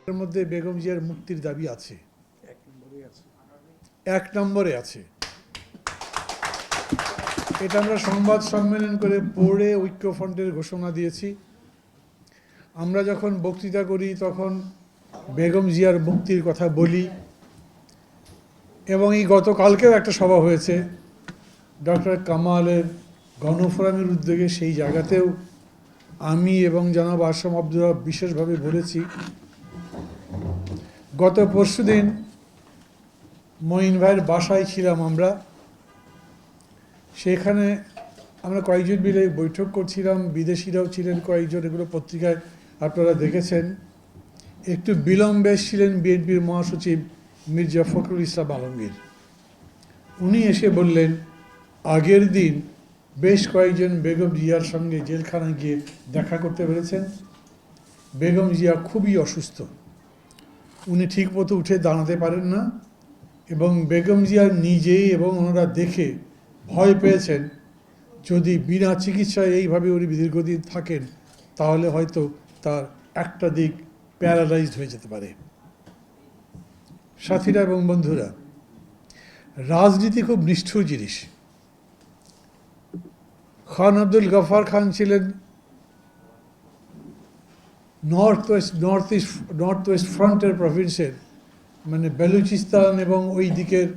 এর মধ্যে বেগম জিয়ার মুক্তির দাবি আছে, এক নম্বরে আছে। এটা আমরা সংবাদ সম্মেলন করে পড়ে ঐক্যফ্রন্টের ঘোষণা দিয়েছি। আমরা যখন বক্তৃতা করি তখন বেগম জিয়ার মুক্তির কথা বলি, এবং এই গতকালকেও একটা সভা হয়েছে ডক্টর কামালের গণফোরামের উদ্যোগে, সেই জায়গাতেও আমি এবং জনাব আশরাফ আব্দুর রব বিশেষভাবে বলেছি। গত পরশুদিন মঈন ভাইয়ের বাসায় ছিলাম আমরা, সেখানে আমরা কয়েকজন মিলে বৈঠক করছিলাম, বিদেশিরাও ছিলেন কয়েকজন, এগুলো পত্রিকায় আপনারা দেখেছেন। একটু বিলম্বে এসেছিলেন বিএনপির মহাসচিব মির্জা ফখরুল ইসলাম আলমগীর। উনি এসে বললেন আগের দিন বেশ কয়েকজন বেগম জিয়ার সঙ্গে জেলখানায় গিয়ে দেখা করতে পেরেছেন। বেগম জিয়া খুবই অসুস্থ, উনি ঠিকমতো উঠে দাঁড়াতে পারেন না, এবং বেগম জিয়া নিজেই এবং ওনারা দেখে ভয় পেয়েছেন যদি বিনা চিকিৎসায় এইভাবে উনি দীর্ঘদিন থাকেন তাহলে হয়তো তার একটা দিক প্যারালাইজড হয়ে যেতে পারে। সাথীরা এবং বন্ধুরা, রাজনীতি খুব নিষ্ঠুর জিনিস। খান আব্দুল গফার খান ছিলেন নর্থ ওয়েস্ট ফ্রন্টের প্রভিন্সের, মানে বেলুচিস্তান এবং ওই দিকের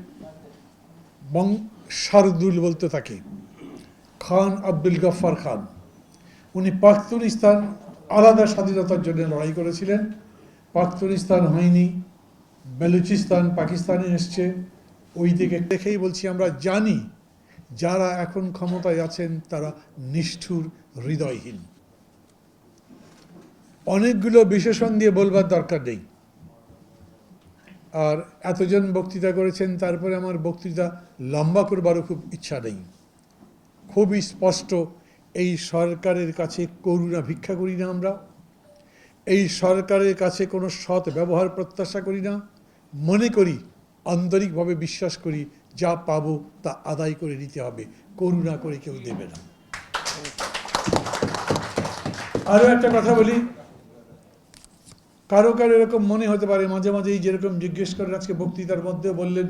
শারদুল বলতে থাকে, খান আব্দুল গফার খান। উনি পাখতুনিস্তান আলাদা স্বাধীনতার জন্য লড়াই করেছিলেন। পাখতুনিস্তান হয়নি, বেলুচিস্তান পাকিস্তানে এসছে। ওই দিকে দেখেই বলছি, আমরা জানি যারা এখন ক্ষমতায় আছেন তারা নিষ্ঠুর, হৃদয়হীন। অনেকগুলো বিশেষণ দিয়ে বলবার দরকার নেই। আর এতজন বক্তৃতা করেছেন, তারপরে আমার বক্তৃতা লম্বা করবারও খুব ইচ্ছা নেই। খুবই স্পষ্ট, এই সরকারের কাছে করুণা ভিক্ষা করি না আমরা, এই সরকারের কাছে কোনো সৎ ব্যবহার প্রত্যাশা করি না। মনে করি, আন্তরিকভাবে বিশ্বাস করি, যা পাবো তা আদায় করে নিতে হবে, করুণা করে কেউ দেবে না। আরও একটা কথা বলি, কারো কারো এরকম মনে হতে পারে মাঝে মাঝেই, যেরকম জিজ্ঞেস করেন আজকে বক্তৃতার মধ্যে বললেন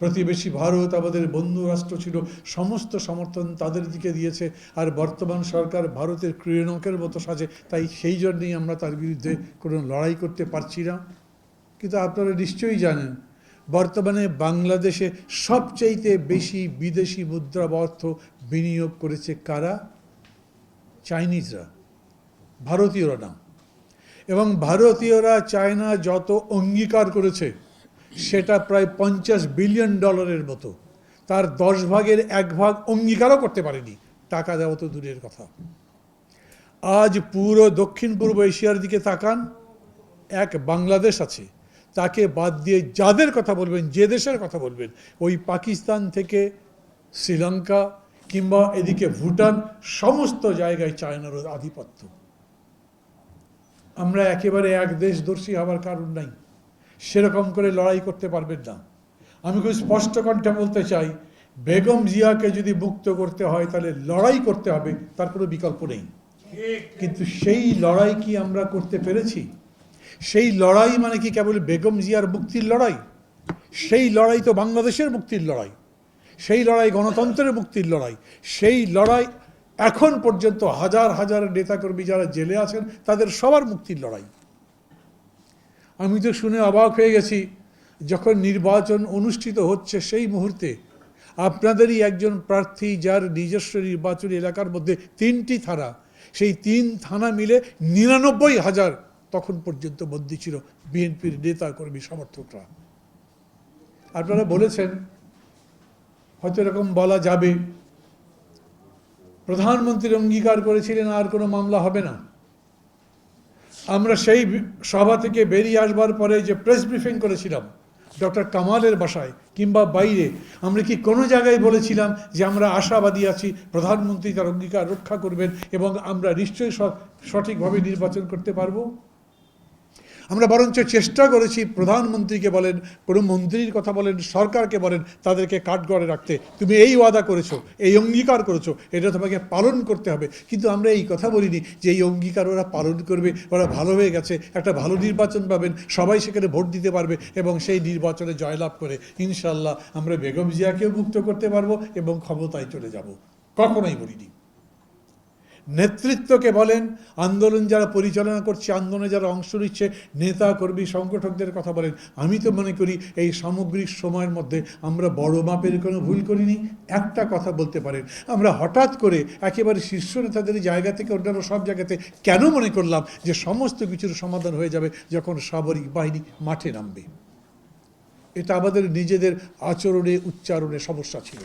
প্রতিবেশী ভারত আমাদের বন্ধু রাষ্ট্র ছিল, সমস্ত সমর্থন তাদের দিকে দিয়েছে, আর বর্তমান সরকার ভারতের ক্রীড়নকের মতো সাজে, তাই সেই জন্যেই আমরা তার বিরুদ্ধে কোনো লড়াই করতে পারছি না। কিন্তু আপনারা নিশ্চয়ই জানেন বর্তমানে বাংলাদেশে সবচাইতে বেশি বিদেশি মুদ্রা বা অর্থ বিনিয়োগ করেছে কারা? চাইনিজরা, ভারতীয়রা না। এবং ভারতীয়রা চায়না যত অঙ্গীকার করেছে সেটা প্রায় $50 বিলিয়ন মতো, তার 10 ভাগের 1 ভাগ অঙ্গীকারও করতে পারেনি, টাকা দেওয়া তো দূরের কথা। আজ পুরো দক্ষিণ পূর্ব এশিয়ার দিকে তাকান, এক বাংলাদেশ আছে, তাকে বাদ দিয়ে যাদের কথা বলবেন, যে দেশের কথা বলবেন, ওই পাকিস্তান থেকে শ্রীলঙ্কা কিংবা এদিকে ভুটান, সমস্ত জায়গায় চায়নার আধিপত্য। আমরা একেবারে এক দেশদর্শী হওয়ার কারণ নাই, সেরকম করে লড়াই করতে পারবেন না। আমি খুব স্পষ্ট কণ্ঠে বলতে চাই, বেগম জিয়াকে যদি মুক্ত করতে হয় তাহলে লড়াই করতে হবে, তার কোনো বিকল্প নেই। কিন্তু সেই লড়াই কি আমরা করতে পেরেছি? সেই লড়াই মানে কি কেবল বেগম জিয়ার মুক্তির লড়াই? সেই লড়াই তো বাংলাদেশের মুক্তির লড়াই, সেই লড়াই গণতন্ত্রের মুক্তির লড়াই, সেই লড়াই এখন পর্যন্ত হাজার হাজার নেতাকর্মী যারা জেলে আছেন তাদের সবার মুক্তির লড়াই। আমি তো শুনে অবাক হয়ে গেছি, যখন নির্বাচন অনুষ্ঠিত হচ্ছে সেই মুহূর্তে আপনাদেরই একজন প্রার্থী, যার নিজস্ব নির্বাচনী এলাকার মধ্যে 3টি থানা, সেই 3 থানা মিলে 99,000 তখন পর্যন্ত বন্দী ছিল বিএনপির নেতা কর্মী সমর্থকরা। আপনারা বলেছেন হয়তো এরকম বলা যাবে, প্রধানমন্ত্রী অঙ্গীকার করেছিলেন আর কোনো মামলা হবে না। আমরা সেই সভা থেকে বেরিয়ে আসবার পরে যে প্রেস ব্রিফিং করেছিলাম ডক্টর কামালের বাসায় কিংবা বাইরে, আমরা কি কোনো জায়গায় বলেছিলাম যে আমরা আশাবাদী আছি প্রধানমন্ত্রী তার অঙ্গীকার রক্ষা করবেন এবং আমরা নিশ্চয়ই সঠিকভাবে নির্বাচন করতে পারবো? আমরা বরঞ্চ চেষ্টা করেছি প্রধানমন্ত্রীকে বলেন, কোনো মন্ত্রীর কথা বলেন, সরকারকে বলেন, তাদেরকে কাঠগড়ে রাখতে। তুমি এই ওয়াদা করেছো, এই অঙ্গীকার করেছো, এটা তোমাকে পালন করতে হবে। কিন্তু আমরা এই কথা বলিনি যে এই অঙ্গীকার ওরা পালন করবে, ওরা ভালো হয়ে গেছে, একটা ভালো নির্বাচন পাবেন, সবাই সেখানে ভোট দিতে পারবে এবং সেই নির্বাচনে জয়লাভ করে ইনশাল্লাহ আমরা বেগম জিয়াকেও মুক্ত করতে পারবো এবং ক্ষমতায় চলে যাব। কখনোই বলিনি। নেতৃত্বকে বলেন, আন্দোলন যারা পরিচালনা করছে, আন্দোলনে যারা অংশ নিচ্ছে, নেতা কর্মী সংগঠকদের কথা বলেন, আমি তো মনে করি এই সামগ্রিক সময়ের মধ্যে আমরা বড় মাপের কোনো ভুল করিনি। একটা কথা বলতে পারেন, আমরা হঠাৎ করে একেবারে শীর্ষ নেতাদের জায়গা থেকে অন্যান্য সব জায়গাতে কেন মনে করলাম যে সমস্ত কিছুর সমাধান হয়ে যাবে যখন সামরিক বাহিনী মাঠে নামবে? এটা আমাদের নিজেদের আচরণে, উচ্চারণে সমস্যা ছিল।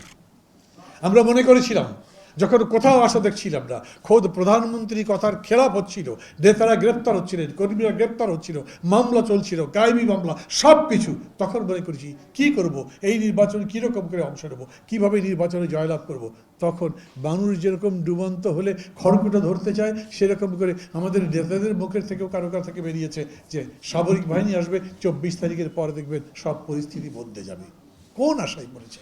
আমরা মনে করেছিলাম যখন কোথাও আশা দেখছিলাম না, খোদ প্রধানমন্ত্রী কথার খেলাপ হচ্ছিল, নেতারা গ্রেপ্তার হচ্ছিলেন, কর্মীরা গ্রেপ্তার হচ্ছিল, মামলা চলছিল, গায়েবী মামলা, সব কিছু, তখন মনে করেছি কি করব, এই নির্বাচন কীরকম করে অংশ নেব, কীভাবে নির্বাচনে জয়লাভ করব। তখন মানুষ যেরকম ডুবন্ত হলে খড়কুটো ধরতে চায়, সেরকম করে আমাদের নেতাদের মুখের থেকেও কারো কারো থেকে বেরিয়েছে যে সামরিক বাহিনী আসবে, 24 তারিখের পর দেখবেন সব পরিস্থিতি বদলে যাবে। কোন আশায় পড়েছে?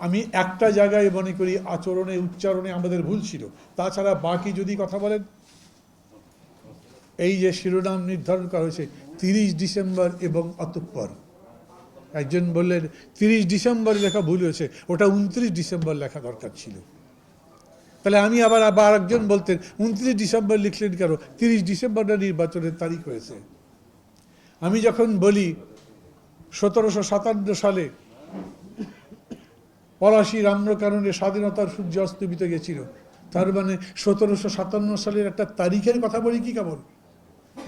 আমি একটা জায়গায় মনে করি আচরণে, উচ্চারণে আমাদের ভুল ছিল। তাছাড়া বাকি যদি কথা বলেন, এই যে শিরোনাম নির্ধারণ করা হয়েছে 30 ডিসেম্বর এবং অতঃপর, একজন বললেন 30 ডিসেম্বর লেখা ভুল হয়েছে, ওটা 29 ডিসেম্বর লেখা দরকার ছিল। তাহলে আমি আবার একজন বলতেন 29 ডিসেম্বর লিখলেন কেন, 30 ডিসেম্বরটা নির্বাচনের তারিখ হয়েছে। আমি যখন বলি 1757 সালে পলাশীর আম্রকাননে স্বাধীনতার সূর্য অস্তমিত গেছিল, তার মানে 1757 সালের একটা তারিখের কথা বলি কি কেমন?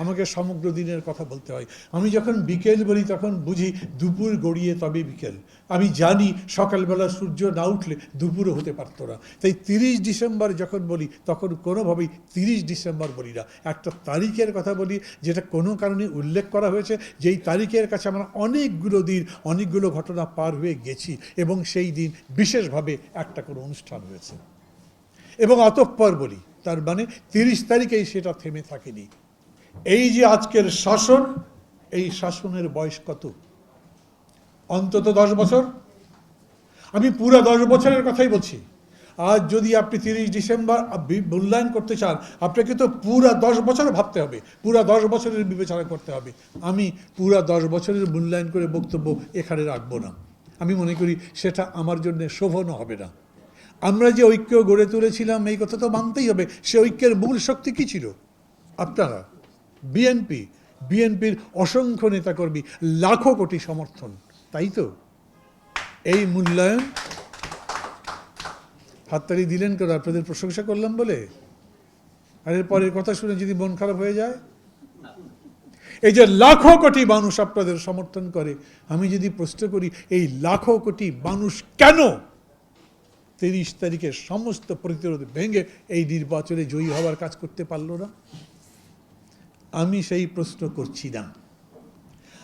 আমাকে সমগ্র দিনের কথা বলতে হয়। আমি যখন বিকেল বলি তখন বুঝি দুপুর গড়িয়ে তবে বিকেল। আমি জানি সকালবেলা সূর্য না উঠলে দুপুরও হতে পারত না। তাই 30 ডিসেম্বর যখন বলি তখন কোনোভাবেই 30 ডিসেম্বর বলি না, একটা তারিখের কথা বলি যেটা কোনো কারণে উল্লেখ করা হয়েছে, যেই তারিখের কাছে আমরা অনেকগুলো দিন, অনেকগুলো ঘটনা পার হয়ে গেছি এবং সেই দিন বিশেষভাবে একটা কোনো অনুষ্ঠান হয়েছে। এবং অতঃপর বলি, তার মানে 30 তারিখেই সেটা থেমে থাকেনি। এই যে আজকের শাসন, এই শাসনের বয়স কত? অন্তত 10 বছর। আমি পুরো 10 বছরের কথাই বলছি। আজ যদি আপনি 30 ডিসেম্বর মূল্যায়ন করতে চান, আপনাকে তো পুরো 10 বছর ভাবতে হবে, পুরো 10 বছরের বিবেচনা করতে হবে। আমি পুরো 10 বছরের মূল্যায়ন করে বক্তব্য এখানে রাখবো না। আমি মনে করি সেটা আমার জন্য শোভনও হবে না। আমরা যে ঐক্য গড়ে তুলেছিলাম এই কথা তো মানতেই হবে। সে ঐক্যের মূল শক্তি কী ছিল? আপনারা, বিএনপির অসংখ্য নেতাকর্মী, লাখো কোটি সমর্থন, তাই তো? এই মূল্যায়ন হাততালি দিলেন কেন? আপনাদের প্রশংসা করলাম বলে? আর এর পরের কথা শুনে যদি মন খারাপ হয়ে যায়? এই যে লাখো কোটি মানুষ আপনাদের সমর্থন করে, আমি যদি প্রশ্ন করি এই লাখো কোটি মানুষ কেন 30 তারিখের সমস্ত প্রতিরোধ ভেঙে এই নির্বাচনে জয়ী হওয়ার কাজ করতে পারলো না? আমি সেই প্রশ্ন করছি না।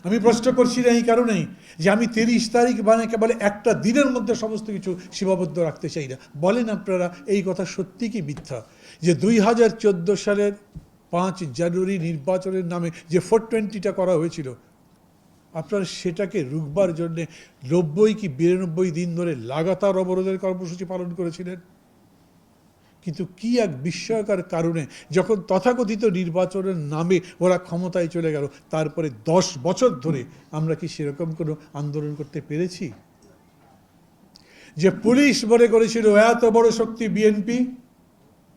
আমি প্রশ্ন করছি না এই কারণেই যে আমি 30 তারিখ মানে কেবল একটা দিনের মধ্যে সমস্ত কিছু সীমাবদ্ধ রাখতে চাই না। বলেন আপনারা এই কথা সত্যি কি মিথ্যা যে 2014 সালের 5 জানুয়ারি নির্বাচনের নামে যে 420টা করা হয়েছিল, আপনারা সেটাকে রুখবার জন্যে 90 কি 92 দিন ধরে লাগাতার অবরোধের কর্মসূচি পালন করেছিলেন? কিন্তু কি এক বিস্ময়কর কারণে যখন তথাকথিত নির্বাচনের নামে ওরা ক্ষমতায় চলে গেল, তারপরে 10 বছর ধরে আমরা কি সেরকম কোনো আন্দোলন করতে পেরেছি? যে পুলিশ মনে করেছিল এত বড় শক্তি বিএনপি,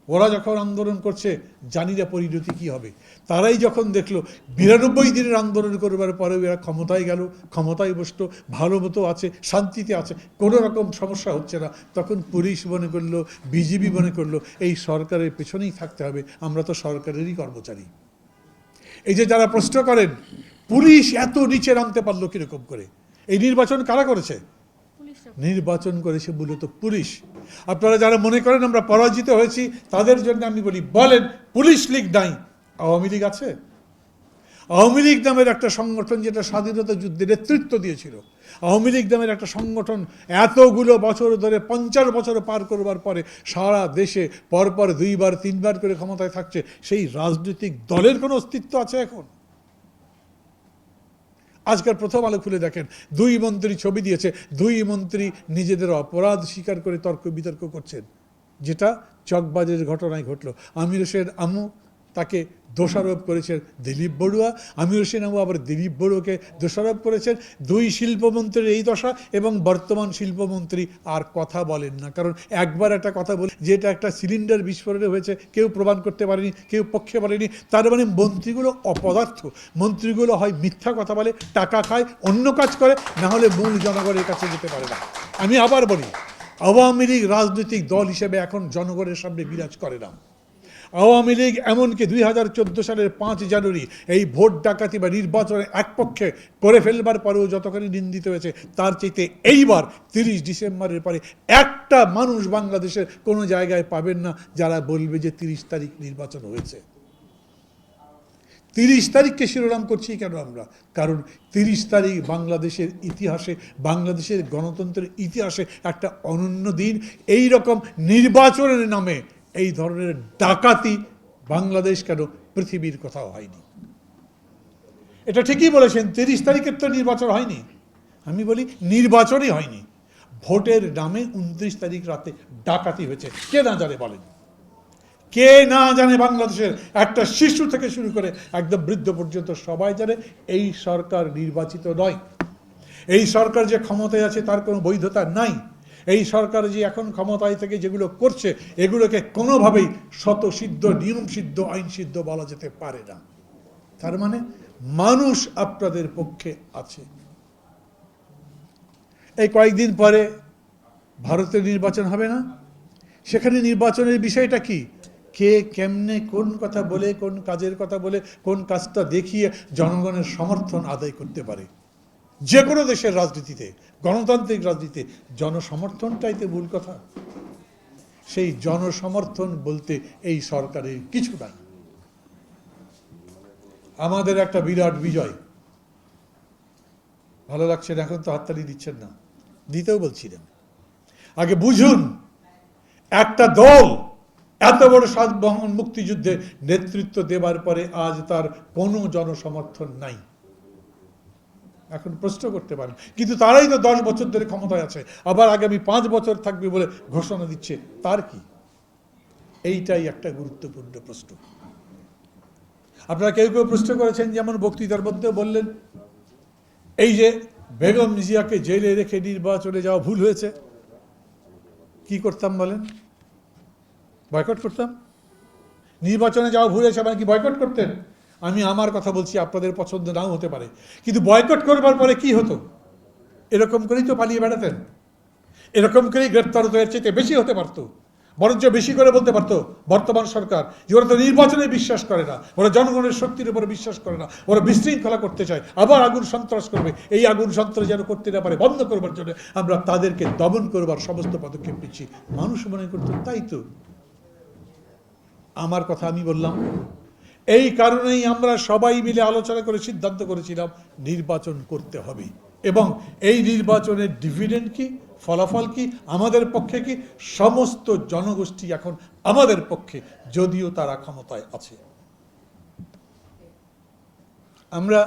ওরা যখন আন্দোলন করছে জানি না পরিণতি কি হবে। তারাই যখন দেখলো 92 দিনের আন্দোলন করবার পরেও এরা ক্ষমতায় গেল, ক্ষমতায় বসলো, ভালো মতো আছে, শান্তিতে আছে, কোনো রকম সমস্যা হচ্ছে না, তখন পুলিশ মনে করলো, বিজিবি মনে করলো এই সরকারের পেছনেই থাকতে হবে, আমরা তো সরকারেরই কর্মচারী। এই যে যারা প্রশ্ন করেন পুলিশ এত নিচে নামতে পারলো কিরকম করে, এই নির্বাচন কারা করেছে? নির্বাচন করেছে মূলত পুলিশ। আপনারা যারা মনে করেন আমরা পরাজিত হয়েছি তাদের জন্য আমি বলি, বলেন পুলিশ লীগ নাই, আওয়ামী লীগ আছে? আওয়ামী লীগ নামের একটা সংগঠন যেটা স্বাধীনতা যুদ্ধে নেতৃত্ব দিয়েছিল, আওয়ামী লীগ নামের একটা সংগঠন এতগুলো বছর ধরে 50 বছর পার করবার পরে সারা দেশে পরপর 2বার 3বার করে ক্ষমতায় থাকছে, সেই রাজনৈতিক দলের কোনো অস্তিত্ব আছে এখন? আজকাল প্রথম আলো খুলে দেখেন, দুই মন্ত্রী ছবি দিয়েছে, দুই মন্ত্রী নিজেদের অপরাধ স্বীকার করে তর্ক বিতর্ক করছেন, যেটা চকবাজের ঘটনায় ঘটলো। আমির হোসেন আমু তাকে দোষারোপ করেছেন দিলীপ বড়ুয়া, আমির হোসেন আমু আবার দিলীপ বড়ুয়াকে দোষারোপ করেছেন। দুই শিল্পমন্ত্রীর এই দশা, এবং বর্তমান শিল্পমন্ত্রী আর কথা বলেন না, কারণ একবার একটা কথা বলে যেটা একটা সিলিন্ডার বিস্ফোরণে হয়েছে, কেউ প্রমাণ করতে পারেনি, কেউ পক্ষে বলেনি। তার মানে মন্ত্রীগুলো অপদার্থ, মন্ত্রীগুলো হয় মিথ্যা কথা বলে, টাকা খায়, অন্য কাজ করে, না হলে মূল জনগণের কাছে যেতে পারে না। আমি আবার বলি, আওয়ামী লীগ রাজনৈতিক দল হিসেবে এখন জনগণের সামনে বিরাজ করে না। আওয়ামী লীগ এমনকি 2014 সালের 5 জানুয়ারি এই ভোট ডাকাতি বা নির্বাচনে একপক্ষে করে ফেলবার পরেও যতখানি নিন্দিত হয়েছে, তার চাইতে এইবার 30 ডিসেম্বরের পরে একটা মানুষ বাংলাদেশের কোনো জায়গায় পাবেন না যারা বলবে যে 30 তারিখ নির্বাচন হয়েছে। 30 তারিখকে শিরোনাম করছি কেন আমরা? কারণ 30 তারিখ বাংলাদেশের ইতিহাসে, বাংলাদেশের গণতন্ত্রের ইতিহাসে একটা অনন্য দিন। এই রকম নির্বাচনের নামে এই ধরনের ডাকাতি বাংলাদেশ কেন পৃথিবীর কোথাও হয়নি। এটা ঠিকই বলেছেন, 30 তারিখের তো নির্বাচন হয়নি। আমি বলি নির্বাচনই হয়নি, ভোটের নামে 29 তারিখ রাতে ডাকাতি হয়েছে। কে না জানে বলেন? কে না জানে? বাংলাদেশের একটা শিশু থেকে শুরু করে একদম বৃদ্ধ পর্যন্ত সবাই জানে এই সরকার নির্বাচিত নয়। এই সরকার যে ক্ষমতায় আছে তার কোনো বৈধতা নাই। এই সরকার যে এখন ক্ষমতায় থেকে যেগুলো করছে, এগুলোকে কোনোভাবেই স্বতঃসিদ্ধ, নিয়মসিদ্ধ, আইনসিদ্ধ বলা যেতে পারে না। তার মানে মানুষ আপনাদের পক্ষে আছে। এই কয়েকদিন পরে ভারতের নির্বাচন হবে না? সেখানে নির্বাচনের বিষয়টা কি? কে কেমনে কোন কথা বলে, কোন কাজের কথা বলে, কোন কাজটা দেখিয়ে জনগণের সমর্থন আদায় করতে পারে। যে কোনো দেশের রাজনীতিতে, গণতান্ত্রিক রাজনীতিতে জনসমর্থনটাই তো মূল কথা। সেই জনসমর্থন বলতে এই সরকারের কিছু নাই। আমাদের একটা বিরাট বিজয়। ভালো লাগছে না? এখন তো হাততালি দিচ্ছেন না, দিতেও বলছিলাম। আগে বুঝুন, একটা দল এত বড় সাতবাহন মুক্তিযুদ্ধে নেতৃত্ব দেবার পরে আজ তার কোনো জনসমর্থন নাই। এখন প্রশ্ন করতে পারেন, কিন্তু তারাই তো 10 বছর ধরে ক্ষমতায় আছে, আবার আগামী 5 বছর থাকবে বলে ঘোষণা দিচ্ছে, তার কি? এইটাই একটা গুরুত্বপূর্ণ প্রশ্ন। আপনারা কেউ কেউ প্রশ্ন করেছেন, যেমন বক্তৃতার মধ্যে বললেন, এই যে বেগম জিয়াকে জেলে রেখে নির্বাচনে যাওয়া ভুল হয়েছে। কি করতাম বলেন? বয়কট করতাম। নির্বাচনে যাওয়া ভুল হয়েছে মানে কি বয়কট করতেন? আমি আমার কথা বলছি, আপনাদের পছন্দ নাও হতে পারে, কিন্তু বয়কট করবার পরে কি হতো? এরকম করেই তো পালিয়ে বেড়াতেন, এরকম করেই গ্রেপ্তার হতে চাইতে বেশি হতে পারতো। বরঞ্চ বেশি করে বলতে পারতো বর্তমান সরকার যে ওরা তো নির্বাচনে বিশ্বাস করে না, ওরা জনগণের শক্তির উপরে বিশ্বাস করে না, ওরা বিশৃঙ্খলা করতে চায়, আবার আগুন সন্ত্রাস করবে। এই আগুন সন্ত্রাস যেন করতে না পারে বন্ধ করবার জন্য আমরা তাদেরকে দমন করবার সমস্ত পদক্ষেপ নিচ্ছি। মানুষ মনে করতো তাই তো। আমার কথা আমি বললাম, এই কারণেই আমরা সবাই মিলে আলোচনা করে সিদ্ধান্ত করেছিলাম নির্বাচন করতে হবে, এবং এই নির্বাচনের ডিভিডেন্ড কি, ফলাফল কি, আমাদের পক্ষে কি, সমস্ত জনগোষ্ঠী এখন আমাদের পক্ষে, যদিও তারা ক্ষমতায় আছে। আমরা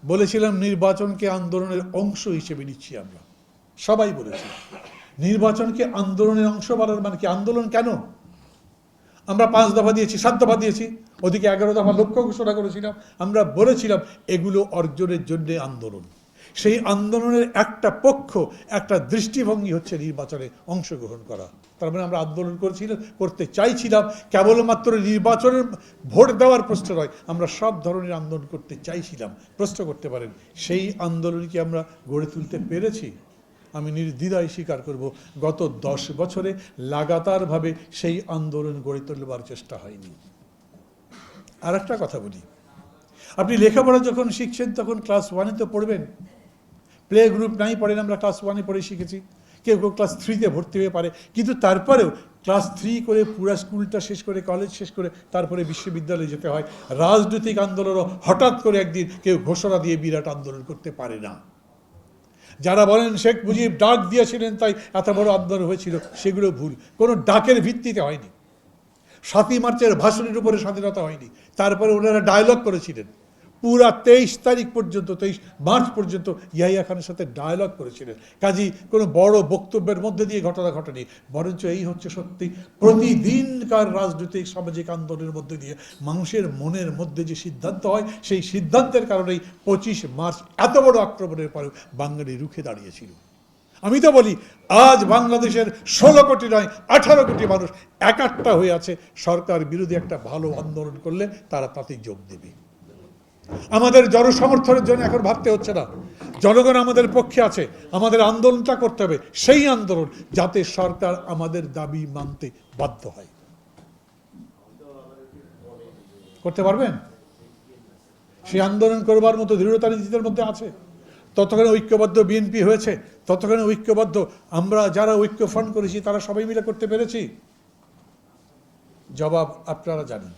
বলেছিলাম নির্বাচনকে আন্দোলনের অংশ হিসেবে নিচ্ছি। আমরা সবাই বলেছি নির্বাচনকে আন্দোলনের অংশ বলার মানে কি? আন্দোলন কেন? আমরা 5 দফা দিয়েছি, 7 দফা দিয়েছি, ওদিকে 11 দফা লক্ষ্য ঘোষণা করেছিলাম। আমরা বলেছিলাম এগুলো অর্জনের জন্য আন্দোলন। সেই আন্দোলনের একটা পক্ষ, একটা দৃষ্টিভঙ্গি হচ্ছে নির্বাচনে অংশগ্রহণ করা। তার মানে আমরা আন্দোলন করতে চাইছিলাম, কেবলমাত্র নির্বাচনের ভোট দেওয়ার প্রশ্ন নয়, আমরা সব ধরনের আন্দোলন করতে চাইছিলাম। প্রশ্ন করতে পারেন সেই আন্দোলন কি আমরা গড়ে তুলতে পেরেছি? আমি নির্দ্বিধায় স্বীকার করব, গত 10 বছরে লাগাতারভাবে সেই আন্দোলন গড়ে তুলবার চেষ্টা হয়নি। আর একটা কথা বলি, আপনি লেখাপড়া যখন শিখছেন তখন ক্লাস 1-এ তো পড়বেন, প্লে গ্রুপ নাই পড়েন, আমরা ক্লাস 1-এ পড়ে শিখেছি। কেউ কেউ ক্লাস 3-তে ভর্তি হয়ে পারে, কিন্তু তারপরেও ক্লাস 3 করে পুরো স্কুলটা শেষ করে, কলেজ শেষ করে তারপরে বিশ্ববিদ্যালয়ে যেতে হয়। রাজনৈতিক আন্দোলনও হঠাৎ করে একদিন কেউ ঘোষণা দিয়ে বিরাট আন্দোলন করতে পারে না। যারা বলেন শেখ মুজিব ডাক দিয়েছিলেন তাই এত বড় আন্দোলন হয়েছিল, সেগুলো ভুল। কোনো ডাকের ভিত্তিতে হয়নি। 7ই মার্চের ভাষণের উপরে স্বাধীনতা হয়নি, তারপরে ওনারা ডায়লগ করেছিলেন। পুরা 23 তারিখ পর্যন্ত 23 মার্চ পর্যন্ত ইয়াহিয়া খানের সাথে ডায়ালগ করেছিলেন। কাজী কোনো বড় বক্তব্যের মধ্যে দিয়ে ঘটনা ঘটেনি, বরঞ্চ এই হচ্ছে সত্যি প্রতিদিনকার রাজনৈতিক সামাজিক আন্দোলনের মধ্যে দিয়ে মানুষের মনের মধ্যে যে সিদ্ধান্ত হয়, সেই সিদ্ধান্তের কারণেই 25 মার্চ এত বড় আক্রমণের পরেও বাঙালি রুখে দাঁড়িয়েছিল। আমি তো বলি আজ বাংলাদেশের 16 কোটি নয় 18 কোটি মানুষ একাট্টা হয়ে আছে, সরকার বিরোধী একটা ভালো আন্দোলন করলে তারা তাতে যোগ দেবে। আমাদের জনসমর্থনের জন্য এখন ভাবতে হচ্ছে না, জনগণ আমাদের পক্ষে আছে, আমাদের আন্দোলনটা করতে হবে, সেই আন্দোলন যাতে সরকার আমাদের দাবি মানতে বাধ্য হয়। করতে পারবেন? সেই আন্দোলন করবার মতো দৃঢ়তা নিজেদের মধ্যে আছে। ততক্ষণে ঐক্যবদ্ধ বিএনপি হয়েছে, ততক্ষণে ঐক্যবদ্ধ আমরা যারা ঐক্য ফ্রন্ট করেছি তারা সবাই মিলে করতে পেরেছি? জবাব আপনারা জানেন।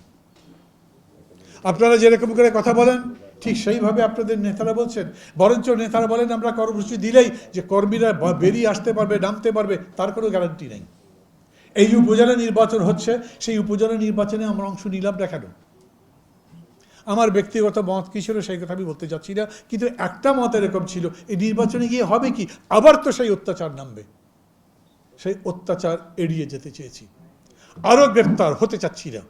আপনারা যেরকম করে কথা বলেন ঠিক সেইভাবে আপনাদের নেতারা বলছেন, বরঞ্চ নেতারা বলেন আমরা কর্মসূচি দিলেই যে কর্মীরা বেরিয়ে আসতে পারবে, নামতে পারবে, তার কোনো গ্যারান্টি নেই। এই যে উপজেলা নির্বাচন হচ্ছে, সেই উপজেলা নির্বাচনে আমরা অংশ নিলাম না কেন? আমার ব্যক্তিগত মত কী ছিল সেই কথা আমি বলতে চাচ্ছি না, কিন্তু একটা মত এরকম ছিল, এই নির্বাচনে গিয়ে হবে কি, আবার তো সেই অত্যাচার নামবে। সেই অত্যাচার এড়িয়ে যেতে চেয়েছি, আরও গ্রেপ্তার হতে চাচ্ছি না,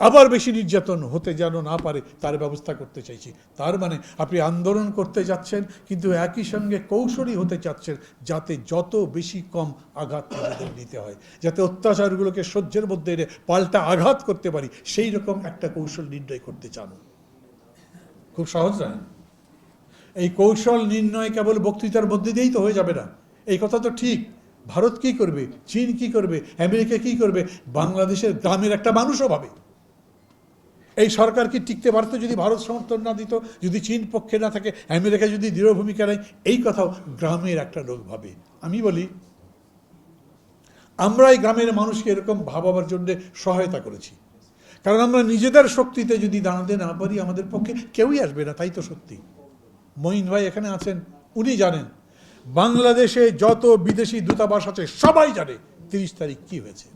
আবার বেশি নির্যাতন হতে যেন না পারে তার ব্যবস্থা করতে চাইছি। তার মানে আপনি আন্দোলন করতে যাচ্ছেন কিন্তু একই সঙ্গে কৌশলী হতে চাচ্ছেন, যাতে যত বেশি কম আঘাত নিজেদের নিতে হয়, যাতে অত্যাচারগুলোকে সহ্যের মধ্যে এনে পাল্টা আঘাত করতে পারি, সেই রকম একটা কৌশল নির্ণয় করতে চান। খুব সহজ নয়। এই কৌশল নির্ণয় কেবল বক্তৃতার মধ্যে দিয়েই তো হয়ে যাবে না, এই কথা তো ঠিক। ভারত কি করবে, চীন কি করবে, আমেরিকা কি করবে, বাংলাদেশের গ্রামের একটা মানুষও ভাবে এই সরকার কি টিকতে পারত যদি ভারত সমর্থন না দিত, যদি চীন পক্ষে না থাকে, আমেরিকা যদি দৃঢ় ভূমিকা নেয়, এই কথাও গ্রামের একটা লোক ভাবে। আমি বলি আমরা এই গ্রামের মানুষকে এরকম ভাবার জন্য সহায়তা করেছি, কারণ আমরা নিজেদের শক্তিতে যদি দাঁড়াতে না পারি আমাদের পক্ষে কেউই আসবে না, তাই তো সত্যি। মঈন ভাই এখানে আছেন, উনি জানেন বাংলাদেশে যত বিদেশি দূতাবাস আছে সবাই জানে 30 তারিখ কি হয়েছে।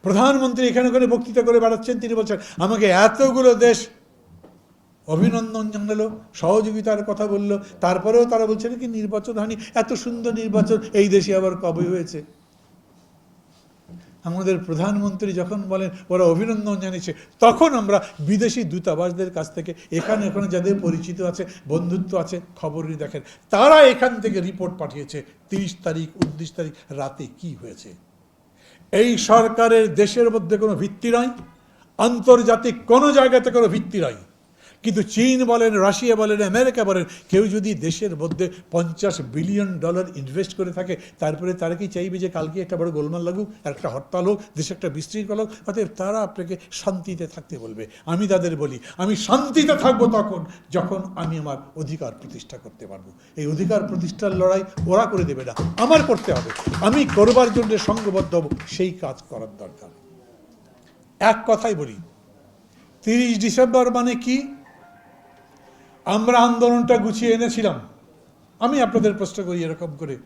প্রধানমন্ত্রী এখানে ওখানে বক্তৃতা করে বেড়াচ্ছেন, তিনি বলছেন আমাকে এতগুলো দেশ অভিনন্দন জানালো, সহযোগিতার কথা বললো, তারপরেও তারা বলছেন কি নির্বাচন হয়নি, এত সুন্দর নির্বাচন এই দেশে আবার কবে হয়েছে? আমাদের প্রধানমন্ত্রী যখন বলেন ওরা অভিনন্দন জানিয়েছে, তখন আমরা বিদেশি দূতাবাসদের কাছ থেকে এখানে ওখানে যাদের পরিচিত আছে, বন্ধুত্ব আছে, খবরই দেখেন, তারা এখান থেকে রিপোর্ট পাঠিয়েছে 30 তারিখ 29 তারিখ রাতে কি হয়েছে। এই সরকারের দেশের মধ্যে কোনো ভিত্তি নাই, আন্তর্জাতিক কোনো জায়গাতে কোনো ভিত্তি নাই, কিন্তু চীন বলেন, রাশিয়া বলেন, আমেরিকা বলেন, কেউ যদি দেশের মধ্যে $50 বিলিয়ন ইনভেস্ট করে থাকে, তারপরে তারা কি চাইবে যে কালকে একটা বড় গোলমাল লাগুক, একটা হরতাল হোক, দেশে একটা বিশৃঙ্খলা হোক? অতএব তারা আপনাকে শান্তিতে থাকতে বলবে। আমি তাদের বলি আমি শান্তিতে থাকবো তখন যখন আমি আমার অধিকার প্রতিষ্ঠা করতে পারবো। এই অধিকার প্রতিষ্ঠার লড়াই ওরা করে দেবে না, আমার করতে হবে। আমি করবার জন্য সংঘবদ্ধ হব, সেই কাজ করার দরকার। এক কথাই বলি, 30 ডিসেম্বর মানে কি? আমরা আন্দোলনটা গুছিয়ে এনেছিলাম। আমি আপনাদের প্রশ্ন করি এরকম করে,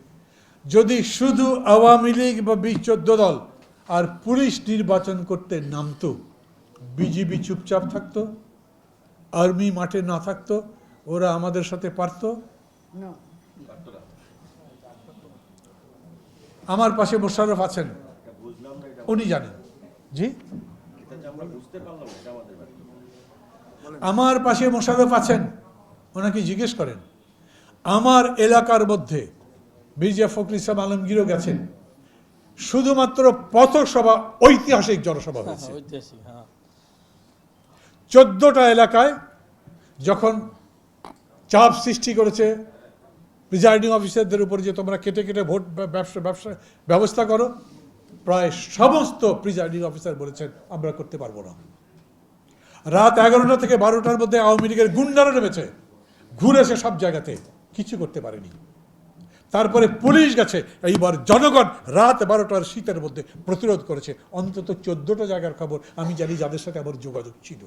যদি শুধু আওয়ামী লীগ বা 14 দল আর পুলিশ নির্বাচন করতে নামতো, বিজিবি চুপচাপ থাকতো, আর্মি মাঠে না থাকতো, ওরা আমাদের সাথে পারতো? আমার পাশে মোশাররফ আছেন, উনি জানেন। জি, আমার পাশে মোশাররফ আছেন, ওনাকে জিজ্ঞেস করেন। আমার এলাকার মধ্যে মির্জা ফখরুল ইসলাম আলমগীরও গেছেন, শুধুমাত্র পথসভা, ঐতিহাসিক জনসভা হয়েছে 14টা এলাকায়। যখন চাপ সৃষ্টি করেছে প্রিজাইডিং অফিসারদের উপর যে তোমরা কেটে কেটে ভোট ব্যবস্থা করো, প্রায় সমস্ত প্রিজাইডিং অফিসার বলেছেন আমরা করতে পারবো না। রাত 11টা থেকে 12টার মধ্যে আওয়ামী লীগের গুন্ডারা নেমেছে, ঘুরেছে সব জায়গাতে, কিছু করতে পারেনি। তারপরে পুলিশ গেছে, এইবার জনগণ রাত 12টার শীতের মধ্যে প্রতিরোধ করেছে। অন্তত 14টা জায়গার খবর আমি জানি, যাদের সাথে আমার যোগাযোগ ছিল।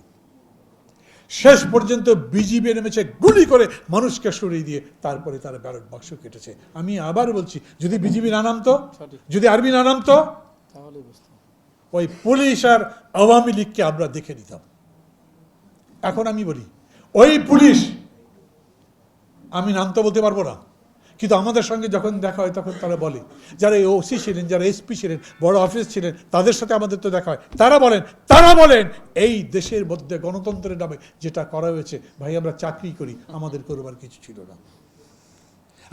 শেষ পর্যন্ত বিজিবি নেমেছে গুলি করে মানুষকে সরিয়ে দিয়ে, তারপরে তারা ব্যালট বাক্স কেটেছে। আমি আবার বলছি, যদি বিজিবি না নামতো, যদি আর্মি না নামতো, ওই পুলিশ আর আওয়ামী লীগকে আমরা দেখে নিতাম। এখন আমি বলি, ওই পুলিশ, আমি নাম তো বলতে পারবো না, কিন্তু আমাদের সঙ্গে যখন দেখা হয় তখন তারা বলে, যারা ওসি ছিলেন, যারা এসপি ছিলেন, বড় অফিস ছিলেন, তাদের সাথে আমাদের তো দেখা হয়, তারা বলেন এই দেশের মধ্যে গণতন্ত্রের নামে যেটা করা হয়েছে, ভাই আমরা চাকরি করি, আমাদের করবার কিছু ছিল না।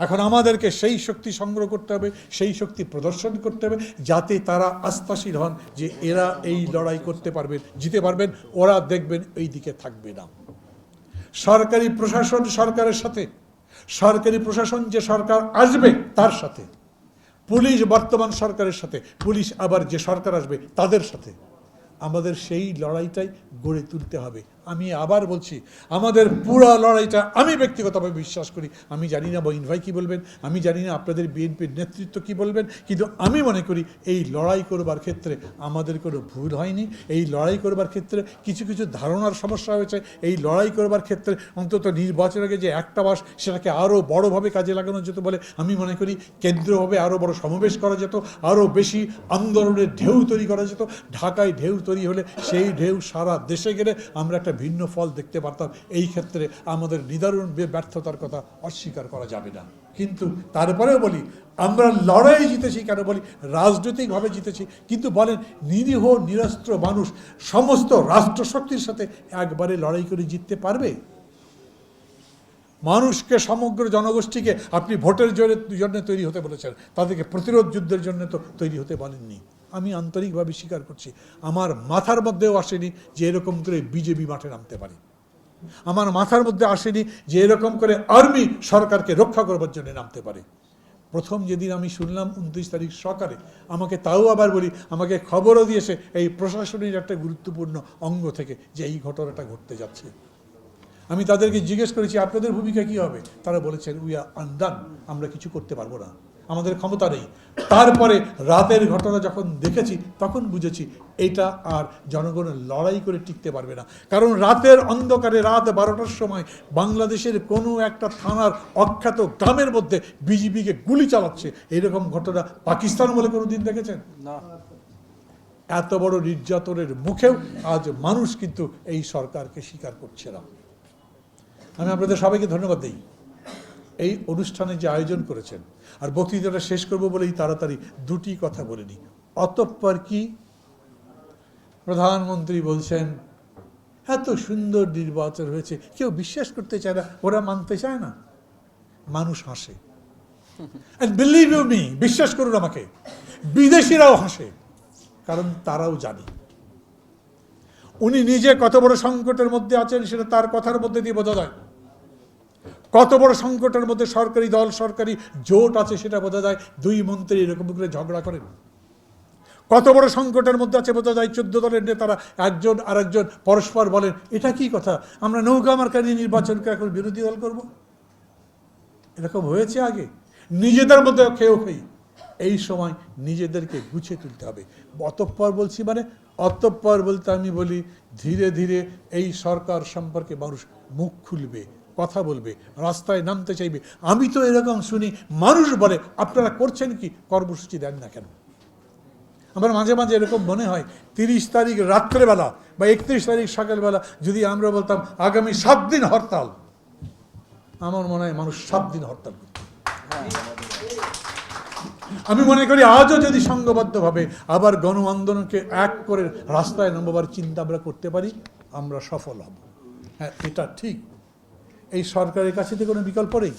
এখন আমাদেরকে সেই শক্তি সংগ্রহ করতে হবে, সেই শক্তি প্রদর্শন করতে হবে, যাতে তারা আস্থাশীল হন যে এরা এই লড়াই করতে পারবেন, জিতে পারবেন, ওরা দেখবেন এই দিকে থাকবে না। সরকারি প্রশাসন সরকারের সাথে, সরকারি প্রশাসন যে সরকার আসবে তার সাথে, পুলিশ বর্তমান সরকারের সাথে, পুলিশ আবার যে সরকার আসবে তাদের সাথে, আমাদের সেই লড়াইটাই গড়ে তুলতে হবে। আমি আবার বলছি, আমাদের পুরো লড়াইটা, আমি ব্যক্তিগতভাবে বিশ্বাস করি, আমি জানি না বহিন ভাই কী বলবেন, আমি জানি না আপনাদের বিএনপির নেতৃত্ব কী বলবেন, কিন্তু আমি মনে করি এই লড়াই করবার ক্ষেত্রে আমাদের কোনো ভুল হয়নি। এই লড়াই করবার ক্ষেত্রে কিছু কিছু ধারণার সমস্যা হয়েছে। এই লড়াই করবার ক্ষেত্রে অন্তত নির্বাচনের আগে যে একটা মাস, সেটাকে আরও বড়োভাবে কাজে লাগানো যেত বলে আমি মনে করি। কেন্দ্রভাবে আরও বড় সমাবেশ করা যেত, আরও বেশি আন্দোলনের ঢেউ তৈরি করা যেত। ঢাকায় ঢেউ তৈরি হলে সেই ঢেউ সারা দেশে গেলে আমরা একটা ভিন্ন ফল দেখতে পারতাম। এই ক্ষেত্রে আমাদের নিদারুণ ব্যর্থতার কথা অস্বীকার করা যাবে না। কিন্তু তারপরেও বলি, আমরা লড়াই জিতেছি কেন বলি, রাজনৈতিকভাবে জিতেছি, কিন্তু বলেন নিরীহ নিরস্ত্র মানুষ সমস্ত রাষ্ট্রশক্তির সাথে একবারে লড়াই করে জিততে পারবে? মানুষকে, সমগ্র জনগোষ্ঠীকে আপনি ভোটের জন্য তৈরি হতে বলেছেন, তাদেরকে প্রতিরোধ যুদ্ধের জন্য তো তৈরি হতে বলেননি। আমি আন্তরিকভাবে স্বীকার করছি, আমার মাথার মধ্যেও আসেনি যে এরকম করে বিজেপি মাঠে নামতে পারে। আমার মাথার মধ্যে আসেনি যে এরকম করে আর্মি সরকারকে রক্ষা করবার জন্য নামতে পারে। প্রথম যেদিন আমি শুনলাম 29 তারিখ সকালে, আমাকে তাও আবার বলি, আমাকে খবরও দিয়েছে এই প্রশাসনের একটা গুরুত্বপূর্ণ অঙ্গ থেকে যে এই ঘটনাটা ঘটতে যাচ্ছে। আমি তাদেরকে জিজ্ঞেস করেছি আপনাদের ভূমিকা কী হবে, তারা বলেছেন উই আর আনডান, আমরা কিছু করতে পারবো না, আমাদের ক্ষমতা নেই। তারপরে রাতের ঘটনা যখন দেখেছি তখন বুঝেছি এটা আর জনগণের লড়াই করে টিকতে পারবে না। কারণ রাতের অন্ধকারে, রাত 12টার সময় বাংলাদেশের কোনো একটা থানার অখ্যাত গ্রামের মধ্যে বিজিবিকে গুলি চালাচ্ছে, এরকম ঘটনা পাকিস্তান বলে কোনো দিন দেখেছেন? না। এত বড় নির্যাতনের মুখেও আজ মানুষ কিন্তু এই সরকারকে স্বীকার করছে না। আমি আপনাদের সবাইকে ধন্যবাদ দিই এই অনুষ্ঠানে যে আয়োজন করেছেন। আর বক্তৃতাটা শেষ করবো বলেই তাড়াতাড়ি দুটি কথা বলে নিই। অতঃপর কি প্রধানমন্ত্রী বলছেন এত সুন্দর নির্বাচন হয়েছে, কেউ বিশ্বাস করতে চায় না, ওরা মানতে চায় না, মানুষ হাসে। And believe you me, বিশ্বাস করুন আমাকে, বিদেশিরাও হাসে, কারণ তারাও জানে উনি নিজে কত বড় সংকটের মধ্যে আছেন, সেটা তার কথার মধ্যে দিয়ে বোঝা যায়। কত বড় সংকটের মধ্যে সরকারি দল, সরকারি জোট আছে সেটা বোঝা যায়। দুই মন্ত্রী এরকম করে ঝগড়া করেন। কত বড় সংকটের মধ্যে আছে বোঝা যায়। 14 দলের নেতারা একজন আরেকজন পরস্পর বলেন এটা কি কথা, আমরা নৌকা মার্কা নিয়ে নির্বাচনকে এখন বিরোধী দল করব? এরকম হয়েছে আগে? নিজেদের মধ্যে খেয়েও খেই। এই সময় নিজেদেরকে গুছিয়ে তুলতে হবে। অতঃপর বলছি মানে অতঃপর বলতে আমি বলি ধীরে ধীরে এই সরকার সম্পর্কে মানুষ মুখ খুলবে, কথা বলবে, রাস্তায় নামতে চাইবে। আমি তো এরকম শুনি, মানুষ বলে আপনারা করছেন কি, কর্মসূচি দেন না কেন? আমার মাঝে মাঝে এরকম মনে হয় 30 তারিখ রাত্রেবেলা বা 31 তারিখ সকালবেলা যদি আমরা বলতাম আগামী 7 দিন হরতাল, আমার মনে হয় মানুষ 7 দিন হরতাল করত। আমি মনে করি আজও যদি সংঘবদ্ধভাবে আবার গণ আন্দোলনকে এক করে রাস্তায় নামবার চিন্তা আমরা করতে পারি, আমরা সফল হব। হ্যাঁ, এটা ঠিক। এই সরকারের কাছে তো কোনো বিকল্প নেই।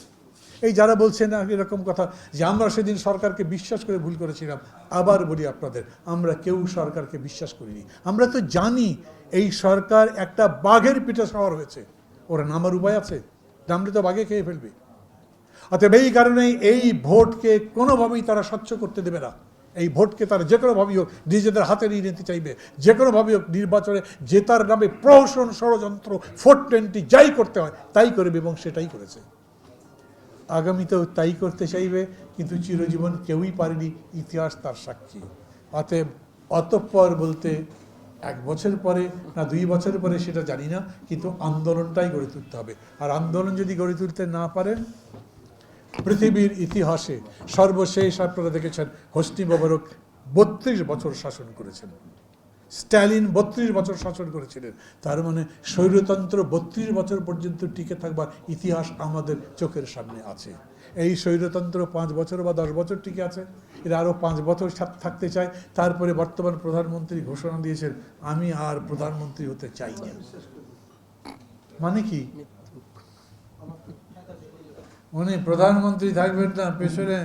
এই যারা বলছেন না এরকম কথা যে আমরা সেদিন সরকারকে বিশ্বাস করে ভুল করেছিলাম, আবার বলি আপনাদের, আমরা কেউ সরকারকে বিশ্বাস করিনি। আমরা তো জানি এই সরকার একটা বাঘের পিঠে সওয়ার হয়েছে, ওরা নামার উপায় আছে? নামলে তো বাঘে খেয়ে ফেলবে। অতএব এই কারণেই এই ভোটকে কোনোভাবেই তারা স্বচ্ছ করতে দেবে না। এই ভোটকে তারা যে কোনোভাবেই হোক নিজেদের হাতে নিয়ে নিতে চাইবে, যে কোনোভাবেই হোক নির্বাচনে জেতার নামে প্রহসন, ষড়যন্ত্র, 420 যাই করতে হয় তাই করবে, এবং সেটাই করেছে। আগামীতেও তাই করতে চাইবে, কিন্তু চিরজীবন কেউই পারেনি, ইতিহাস তার সাক্ষী। অতএব অতঃপর বলতে 1 বছর পরে না 2 বছর পরে সেটা জানি না, কিন্তু আন্দোলনটাই গড়ে তুলতে হবে। আর আন্দোলন যদি গড়ে তুলতে না পারেন, পৃথিবীর ইতিহাসে সর্বশেষ আপনারা দেখেছেন হোসনি মোবারক 32 বছর শাসন করেছেন। স্ট্যালিন 32 বছর শাসন করেছিলেন। তার মানে স্বৈরতন্ত্র 32 বছর পর্যন্ত টিকে থাকবার ইতিহাস আমাদের চোখের সামনে আছে। এই স্বৈরতন্ত্র 5 বছর বা 10 বছর টিকে আছে, এরা আরও 5 বছর থাকতে চায়। তারপরে বর্তমান প্রধানমন্ত্রী ঘোষণা দিয়েছেন, আমি আর প্রধানমন্ত্রী হতে চাই না। মানে কি? উনি প্রধানমন্ত্রী থাকবেন না, পেছনে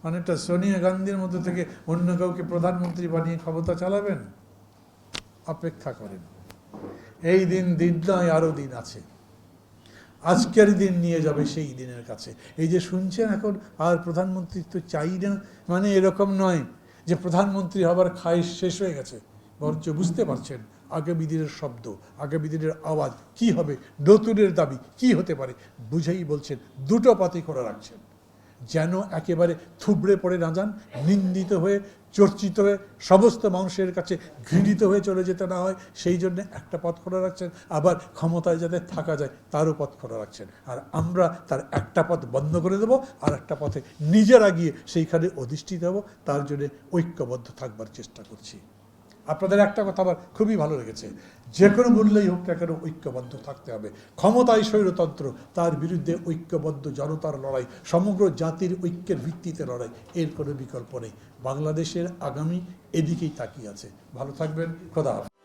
অনেকটা সোনিয়া গান্ধীর মধ্যে থেকে অন্য কাউকে প্রধানমন্ত্রী বানিয়ে ক্ষমতা চালাবেন? অপেক্ষা করেন, এই দিন নয়, আরো দিন আছে। আজকের দিন নিয়ে যাবে সেই দিনের কাছে। এই যে শুনছেন এখন আর প্রধানমন্ত্রী তো চাই না, মানে এরকম নয় যে প্রধানমন্ত্রী হবার খায়েশ শেষ হয়ে গেছে, বরঞ্চ বুঝতে পারছেন আগামী দিনের শব্দ, আগামী দিনের আওয়াজ কি হবে, নতুনের দাবি কি হতে পারে, বুঝেই বলছেন, দুটো পাতি করে রাখছেন, যেন একেবারে থুবড়ে পড়ে না যান, নিন্দিত হয়ে, চর্চিত হয়ে, সমস্ত মানুষের কাছে ঘৃণিত হয়ে চলে যেতে না হয়, সেই জন্য একটা পথ খোলা রাখছেন। আবার ক্ষমতায় যাতে থাকা যায় তারও পথ খোলা রাখছেন। আর আমরা তার একটা পথ বন্ধ করে দেব, আর একটা পথে নিজেরা গিয়ে সেইখানে অধিষ্ঠিত হব। তার জন্য ঐক্যবদ্ধ থাকবার চেষ্টা করছি। আপনাদের একটা কথা আমার খুবই ভালো লেগেছে, যে কোনো মূল্যেই হোক না কেন ঐক্যবদ্ধ থাকতে হবে। ক্ষমতায় স্বৈরতন্ত্র, তার বিরুদ্ধে ঐক্যবদ্ধ জনতার লড়াই, সমগ্র জাতির ঐক্যের ভিত্তিতে লড়াই, এর কোনো বিকল্প নেই। বাংলাদেশের আগামী এদিকেই তাকিয়ে আছে। ভালো থাকবেন, খোদা হাফেজ।